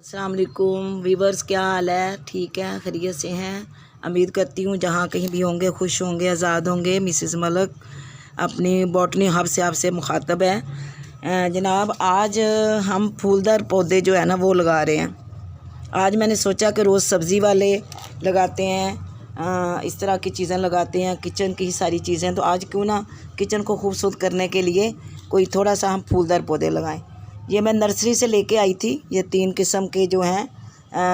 अस्सलाम वालेकुम वीवर्स, क्या हाल है? ठीक है, खैरियत से हैं। उम्मीद करती हूँ जहाँ कहीं भी होंगे खुश होंगे, आज़ाद होंगे। मिसेस मलक अपनी बॉटनी हब से आपसे मुखातब है। जनाब, आज हम फूलदार पौधे जो है ना वो लगा रहे हैं। आज मैंने सोचा कि रोज़ सब्ज़ी वाले लगाते हैं, इस तरह की चीज़ें लगाते हैं, किचन की सारी चीज़ें, तो आज क्यों ना किचन को खूबसूरत करने के लिए कोई थोड़ा सा हम फूलदार पौधे लगाएं। ये मैं नर्सरी से लेके आई थी। ये 3 किस्म के जो हैं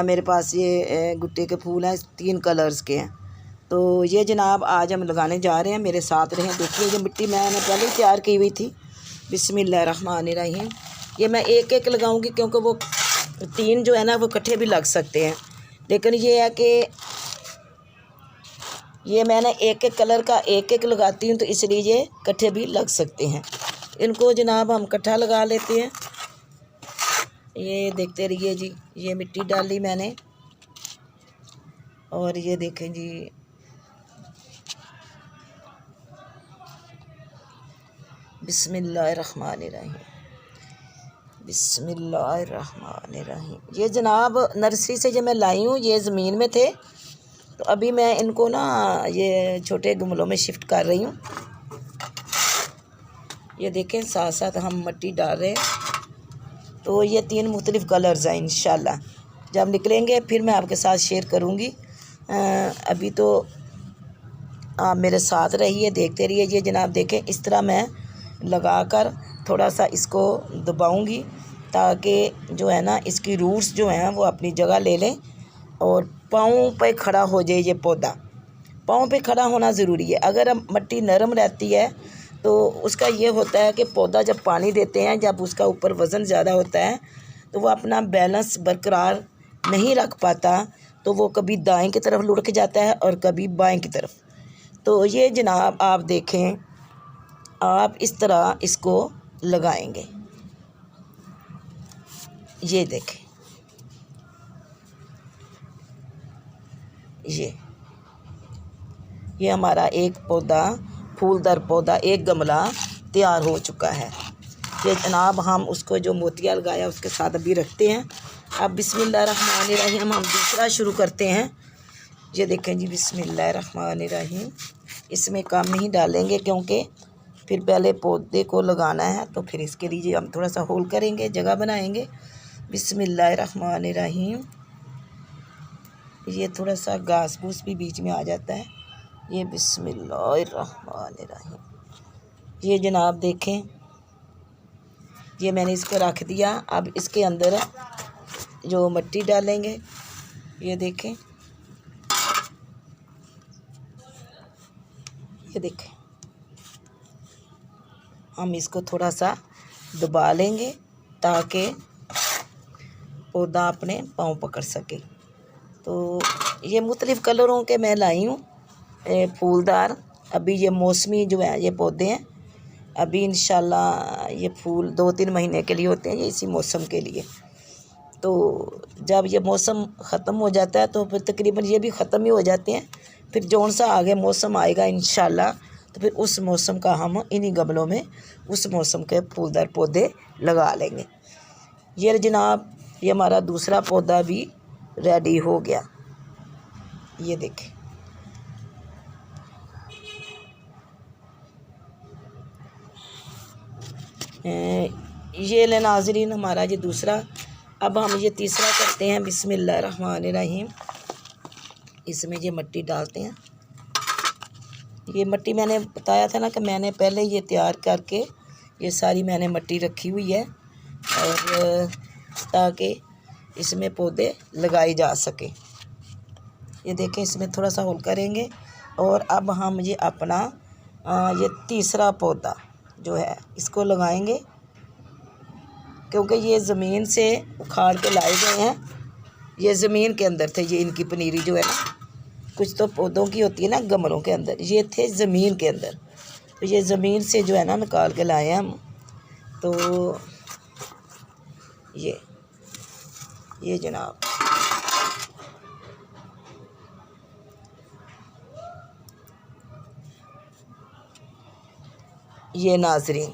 मेरे पास ये गुट्टे के फूल हैं, 3 कलर्स के हैं। तो ये जनाब आज हम लगाने जा रहे हैं, मेरे साथ रहें। देखिए ये मिट्टी मैंने पहले ही तैयार की हुई थी। बिस्मिल्लाहिर्रहमानिर्रहीम। ये मैं एक एक लगाऊंगी क्योंकि वो 3 जो है ना वो इकट्ठे भी लग सकते हैं, लेकिन ये है कि ये मैंने एक एक कलर का एक एक लगाती हूँ, तो इसलिए ये इकट्ठे भी लग सकते हैं। इनको जनाब हम इकट्ठा लगा लेते हैं। ये देखते रहिए जी, ये मिट्टी डाली मैंने, और ये देखें जी, बिस्मिल्लाहिर्रहमानिर्रहीम, बिस्मिल्लाहिर्रहमानिर्रहीम। ये जनाब नर्सरी से जो मैं लाई हूँ, ये ज़मीन में थे, तो अभी मैं इनको ना ये छोटे गमलों में शिफ्ट कर रही हूँ। ये देखें, साथ साथ हम मिट्टी डाल रहे हैं। तो ये 3 मुख्तलिफ़ कलर्स हैं। इंशाल्लाह जब निकलेंगे फिर मैं आपके साथ शेयर करूँगी। अभी तो आप मेरे साथ रहिए, देखते रहिए। ये जनाब देखें, इस तरह मैं लगाकर थोड़ा सा इसको दबाऊँगी ताकि जो है ना इसकी रूट्स जो हैं वो अपनी जगह ले लें और पाँव पे खड़ा हो जाए। ये पौधा पाँव पे खड़ा होना ज़रूरी है। अगर मिट्टी नरम रहती है तो उसका ये होता है कि पौधा जब पानी देते हैं, जब उसका ऊपर वज़न ज़्यादा होता है तो वो अपना बैलेंस बरकरार नहीं रख पाता, तो वो कभी दाएं की तरफ लुढ़क जाता है और कभी बाएं की तरफ। तो ये जनाब आप देखें, आप इस तरह इसको लगाएंगे। ये देखें, ये हमारा एक पौधा, फूलदार पौधा, एक गमला तैयार हो चुका है। ये जनाब हम उसको जो मोतिया लगाया उसके साथ अभी रखते हैं। अब बिस्मिल्लाहिर्रहमानिर्रहीम हम दूसरा शुरू करते हैं। ये देखें जी, बिस्मिल्लाहिर्रहमानिर्रहीम। इसमें कम ही डालेंगे क्योंकि फिर पहले पौधे को लगाना है, तो फिर इसके लिए हम थोड़ा सा होल करेंगे, जगह बनाएंगे। बिस्मिल्लाहिर्रहमानिर्रहीम। ये थोड़ा सा घास फूस भी बीच में आ जाता है। ये बिस्मिल्लाहिर्रहमानिर्रहीम। ये जनाब देखें, ये मैंने इसको रख दिया। अब इसके अंदर जो मिट्टी डालेंगे, ये देखें, ये देखें, हम इसको थोड़ा सा दबा लेंगे ताकि पौधा अपने पाँव पकड़ सके। तो ये मुख्तलिफ़ कलरों के मैं लाई हूँ फूलदार। अभी ये मौसमी जो है ये पौधे हैं, अभी इंशाल्लाह ये फूल 2-3 महीने के लिए होते हैं, ये इसी मौसम के लिए। तो जब ये मौसम ख़त्म हो जाता है तो फिर तकरीबन ये भी ख़त्म ही हो जाते हैं। फिर जौन सा आगे मौसम आएगा इंशाल्लाह, तो फिर उस मौसम का हम इन्हीं गमलों में उस मौसम के फूलदार पौधे लगा लेंगे। ये जनाब, ये हमारा दूसरा पौधा भी रेडी हो गया। ये देखें, ये ले नाज़रीन हमारा ये दूसरा। अब हम ये तीसरा करते हैं। बिस्मिल्लाहिर्रहमानिर्रहीम। इसमें ये मिट्टी डालते हैं। ये मिट्टी मैंने बताया था ना कि मैंने पहले ये तैयार करके ये सारी मैंने मिट्टी रखी हुई है, और ताकि इसमें पौधे लगाए जा सके। ये देखें, इसमें थोड़ा सा होल करेंगे। और अब हम ये अपना ये तीसरा पौधा जो है इसको लगाएंगे, क्योंकि ये ज़मीन से उखाड़ के लाए गए हैं। ये ज़मीन के अंदर थे, ये इनकी पनीरी जो है ना, कुछ तो पौधों की होती है ना गमलों के अंदर, ये थे ज़मीन के अंदर। तो ये ज़मीन से जो है ना निकाल के लाए हैं हम। तो ये जनाब, ये नाज़रीन,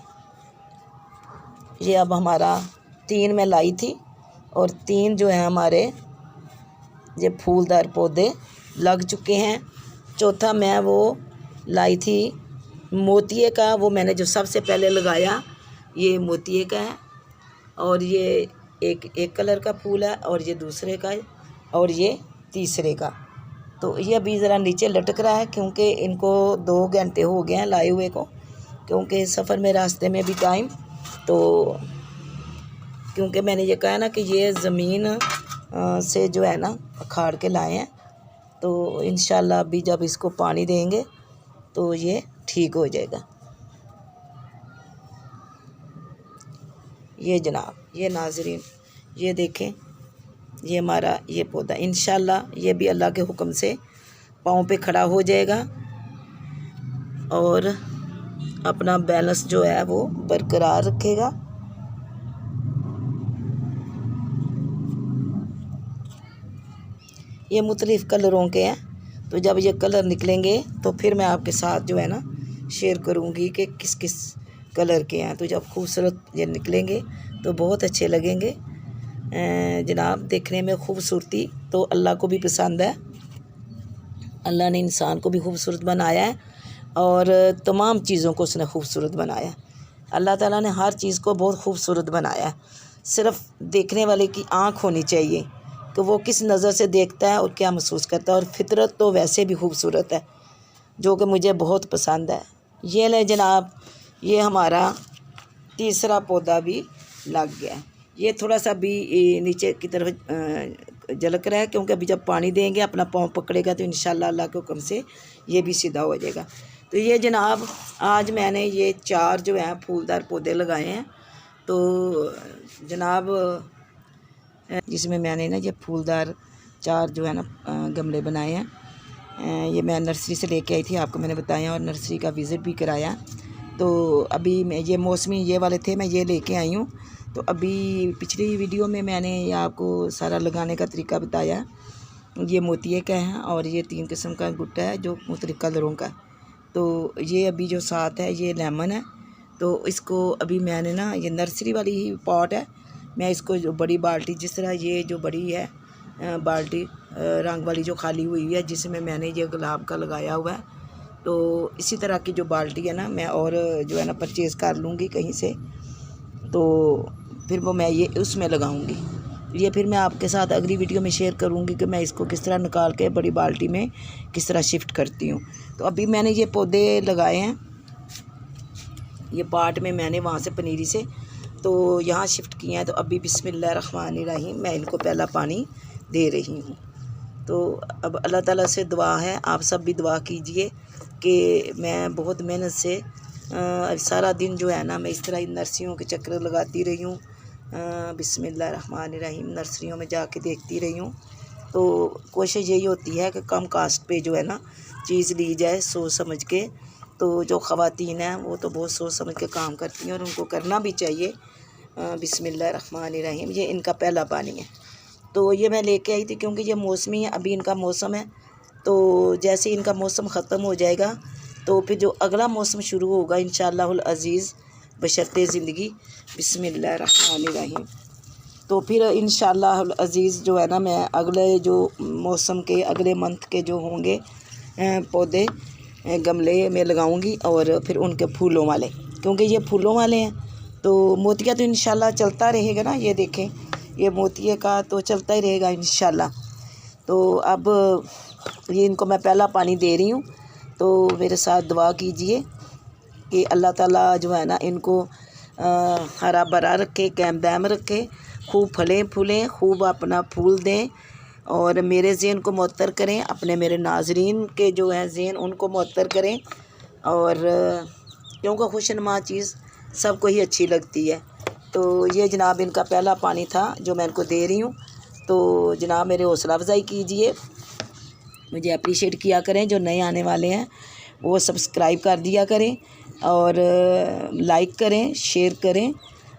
ये अब हमारा 3 में लाई थी, और 3 जो है हमारे ये फूलदार पौधे लग चुके हैं। चौथा मैं वो लाई थी मोतिये का, वो मैंने जो सबसे पहले लगाया ये मोतिये का है, और ये एक कलर का फूल है, और ये दूसरे का है, और ये तीसरे का। तो ये अभी ज़रा नीचे लटक रहा है क्योंकि इनको 2 घंटे हो गए हैं लाए हुए को, क्योंकि सफ़र में रास्ते में भी टाइम, तो क्योंकि मैंने ये कहा ना कि ये ज़मीन से जो है ना अखाड़ के लाए हैं, तो इंशाल्लाह अभी जब इसको पानी देंगे तो ये ठीक हो जाएगा। ये जनाब, ये नाज़रीन, ये देखें, ये हमारा ये पौधा इंशाल्लाह ये भी अल्लाह के हुक्म से पाँव पे खड़ा हो जाएगा और अपना बैलेंस जो है वो बरकरार रखेगा। ये मुख्तलिफ़ कलरों के हैं, तो जब ये कलर निकलेंगे तो फिर मैं आपके साथ जो है ना शेयर करूँगी कि किस किस कलर के हैं। तो जब खूबसूरत ये निकलेंगे तो बहुत अच्छे लगेंगे जनाब। देखने में खूबसूरती तो अल्लाह को भी पसंद है। अल्लाह ने इंसान को भी खूबसूरत बनाया है और तमाम चीज़ों को उसने खूबसूरत बनाया है। अल्लाह ताला ने हर चीज़ को बहुत खूबसूरत बनाया है। सिर्फ़ देखने वाले की आँख होनी चाहिए कि वो किस नज़र से देखता है और क्या महसूस करता है। और फितरत तो वैसे भी खूबसूरत है, जो कि मुझे बहुत पसंद है। ये ले जनाब, ये हमारा तीसरा पौधा भी लग गया है। ये थोड़ा सा भी नीचे की तरफ झलक रहा है क्योंकि अभी जब पानी देंगे अपना पाँव पकड़ेगा तो इंशाल्लाह अल्लाह के हुक्म से ये भी सीधा हो जाएगा। तो ये जनाब आज मैंने ये 4 जो हैं फूलदार पौधे लगाए हैं। तो जनाब जिसमें मैंने ना ये फूलदार 4 जो है ना गमले बनाए हैं। ये मैं नर्सरी से लेके आई थी, आपको मैंने बताया, और नर्सरी का विज़िट भी कराया। तो अभी मैं ये मौसमी ये वाले थे, मैं ये लेके आई हूँ। तो अभी पिछली वीडियो में मैंने ये आपको सारा लगाने का तरीका बताया। ये मोतिये का है और ये 3 किस्म का गुट्टा है जो मुख्तलिफ़ कलरों का। तो ये अभी जो साथ है ये लेमन है। तो इसको अभी मैंने ना ये नर्सरी वाली ही पॉट है, मैं इसको जो बड़ी बाल्टी, जिस तरह ये जो बड़ी है बाल्टी रंग वाली जो खाली हुई है जिसमें मैंने ये गुलाब का लगाया हुआ है, तो इसी तरह की जो बाल्टी है ना मैं और जो है ना परचेज़ कर लूँगी कहीं से, तो फिर वो मैं ये उसमें लगाऊंगी। ये फिर मैं आपके साथ अगली वीडियो में शेयर करूंगी कि मैं इसको किस तरह निकाल के बड़ी बाल्टी में किस तरह शिफ्ट करती हूँ। तो अभी मैंने ये पौधे लगाए हैं, ये पार्ट में मैंने वहाँ से पनीरी से तो यहाँ शिफ्ट किए हैं। तो अभी बिस्मिल्लाहिर्रहमानिर्रहीम मैं इनको पहला पानी दे रही हूँ। तो अब अल्लाह ताला से दुआ है, आप सब भी दुआ कीजिए कि मैं बहुत मेहनत से सारा दिन जो है ना मैं इस तरह नर्सरियों के चक्कर लगाती रही हूँ। बिस्मिल्लाहिर्रहमानिर्रहीम नर्सरियों में जाके देखती रही हूँ। तो कोशिश यही होती है कि कम कास्ट पे जो है ना चीज़ ली जाए सोच समझ के। तो जो ख़वातीन हैं वो तो बहुत सोच समझ के काम करती हैं और उनको करना भी चाहिए। बिस्मिल्लाहिर्रहमानिर्रहीम ये इनका पहला पानी है। तो ये मैं लेके आई थी क्योंकि ये मौसमी है, अभी इनका मौसम है। तो जैसे इनका मौसम ख़त्म हो जाएगा तो फिर जो अगला मौसम शुरू होगा इंशाअल्लाहुल अज़ीज़ बशर्ते ज़िंदगी बिस्मिल्लाहिर्रहमानिर्रहीम। तो फिर इंशाअल्लाहुल अज़ीज़ जो है ना मैं अगले जो मौसम के अगले मंथ के जो होंगे पौधे गमले में लगाऊंगी और फिर उनके फूलों वाले, क्योंकि ये फूलों वाले हैं। तो मोतिया तो इंशाल्लाह चलता रहेगा ना, ये देखें ये मोतिये का तो चलता ही रहेगा इंशाल्लाह। तो अब ये इनको मैं पहला पानी दे रही हूँ, तो मेरे साथ दुआ कीजिए कि अल्लाह ताला जो है ना इनको हरा भरा रखे, कैम दाम रखे, खूब फलें फूलें, खूब अपना फूल दें और मेरे ज़हन को मुअत्तर करें, अपने मेरे नाजरीन के जो हैं ज़हन उनको मुअत्तर करें। और क्योंकि खुशनुमा चीज़ सबको ही अच्छी लगती है। तो ये जनाब इनका पहला पानी था जो मैं इनको दे रही हूँ। तो जनाब मेरे हौसला अफ़ज़ाई कीजिए, मुझे अप्रिशिएट किया करें। जो नए आने वाले हैं वो सब्सक्राइब कर दिया करें और लाइक करें, शेयर करें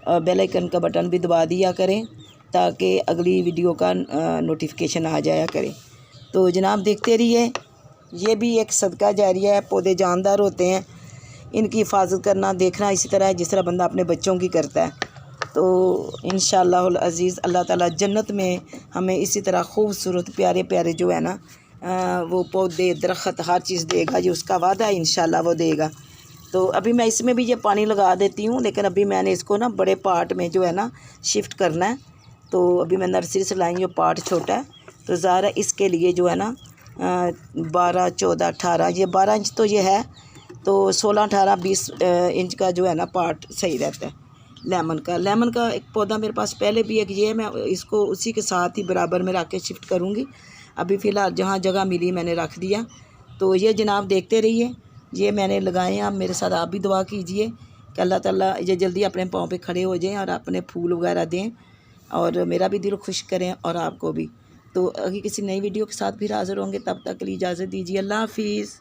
और बेल आइकन का बटन भी दबा दिया करें ताकि अगली वीडियो का नोटिफिकेशन आ जाया करे। तो जनाब देखते रहिए, ये भी एक सदका जारिया है। पौधे जानदार होते हैं, इनकी हिफाजत करना देखना इसी तरह है जिस तरह बंदा अपने बच्चों की करता है। तो इंशाअल्लाहुल अज़ीज़ अल्लाह ताला जन्नत में हमें इसी तरह खूबसूरत प्यारे प्यारे जो है ना वो पौधे दरख्त हर चीज़ देगा, ये उसका वादा है, इंशाअल्लाह वो देगा। तो अभी मैं इसमें भी ये पानी लगा देती हूँ, लेकिन अभी मैंने इसको ना बड़े पार्ट में जो है ना शिफ्ट करना है। तो अभी मैं नर्सरी से लाई, जो पार्ट छोटा है, तो ज़ारा इसके लिए जो है ना 12, 14, 18, ये 12 इंच तो ये है, तो 16, 18, 20 इंच का जो है ना पार्ट सही रहता है। लेमन का एक पौधा मेरे पास पहले भी एक ये है, मैं इसको उसी के साथ ही बराबर में रख के शिफ्ट करूँगी। अभी फ़िलहाल जहाँ जगह मिली मैंने रख दिया। तो ये जनाब देखते रहिए, ये मैंने लगाए हैं, आप मेरे साथ आप भी दुआ कीजिए कि अल्लाह ताला ये जल्दी अपने पाँव पे खड़े हो जाएं और अपने फूल वगैरह दें और मेरा भी दिल खुश करें और आपको भी। तो अभी किसी नई वीडियो के साथ फिर हाज़िर होंगे, तब तक के लिए इजाज़त दीजिए। अल्लाह हाफ़िज़।